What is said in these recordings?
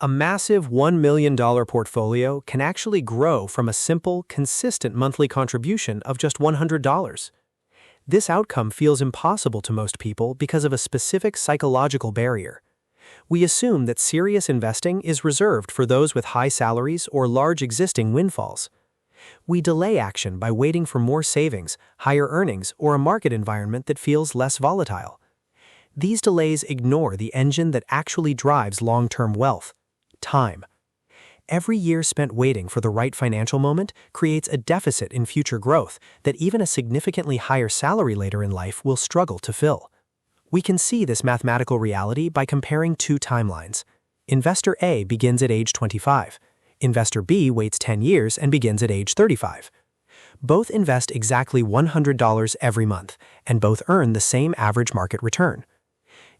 A massive $1 million portfolio can actually grow from a simple, consistent monthly contribution of just $100. This outcome feels impossible to most people because of a specific psychological barrier. We assume that serious investing is reserved for those with high salaries or large existing windfalls. We delay action by waiting for more savings, higher earnings, or a market environment that feels less volatile. These delays ignore the engine that actually drives long-term wealth: time. Every year spent waiting for the right financial moment creates a deficit in future growth that even a significantly higher salary later in life will struggle to fill. We can see this mathematical reality by comparing two timelines. Investor A begins at age 25. Investor B waits 10 years and begins at age 35. Both invest exactly $100 every month, and both earn the same average market return.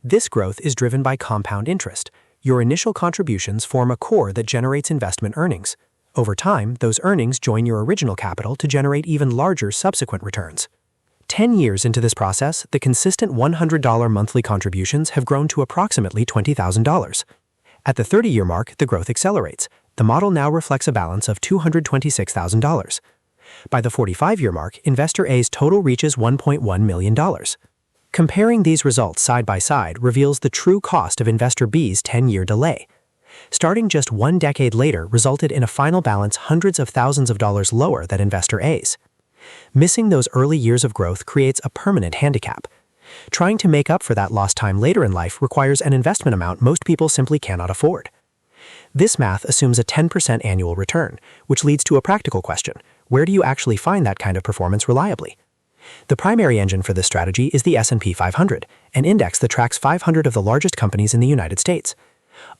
This growth is driven by compound interest. Your initial contributions form a core that generates investment earnings. Over time, those earnings join your original capital to generate even larger subsequent returns. 10 years into this process, the consistent $100 monthly contributions have grown to approximately $20,000. At the 30-year mark, the growth accelerates. The model now reflects a balance of $226,000. By the 45-year mark, Investor A's total reaches $1.1 million. Comparing these results side by side reveals the true cost of Investor B's 10-year delay. Starting just one decade later resulted in a final balance hundreds of thousands of dollars lower than Investor A's. Missing those early years of growth creates a permanent handicap. Trying to make up for that lost time later in life requires an investment amount most people simply cannot afford. This math assumes a 10% annual return, which leads to a practical question: where do you actually find that kind of performance reliably? The primary engine for this strategy is the S&P 500, an index that tracks 500 of the largest companies in the United States.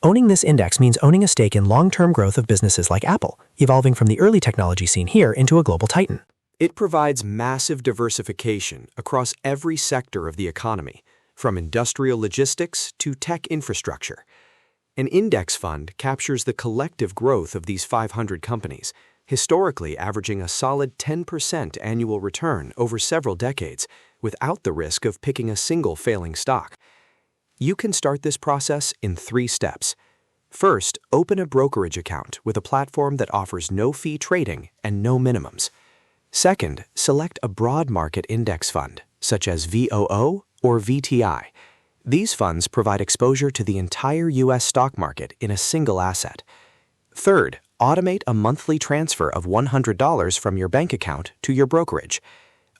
Owning this index means owning a stake in long-term growth of businesses like Apple, evolving from the early technology scene here into a global titan. It provides massive diversification across every sector of the economy, from industrial logistics to tech infrastructure. An index fund captures the collective growth of these 500 companies, historically averaging a solid 10% annual return over several decades, without the risk of picking a single failing stock. You can start this process in 3 steps. First, open a brokerage account with a platform that offers no-fee trading and no minimums. Second, select a broad market index fund, such as VOO or VTI. These funds provide exposure to the entire U.S. stock market in a single asset. Third, automate a monthly transfer of $100 from your bank account to your brokerage.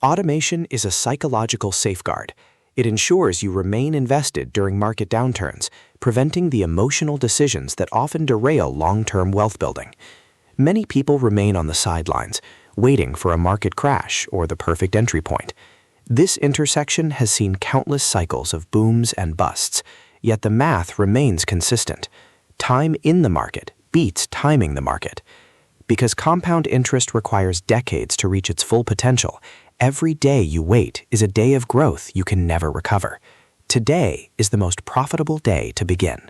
Automation is a psychological safeguard. It ensures you remain invested during market downturns, preventing the emotional decisions that often derail long-term wealth building. Many people remain on the sidelines, waiting for a market crash or the perfect entry point. This intersection has seen countless cycles of booms and busts, yet the math remains consistent. Time in the market beats timing the market. Because compound interest requires decades to reach its full potential, every day you wait is a day of growth you can never recover. Today is the most profitable day to begin.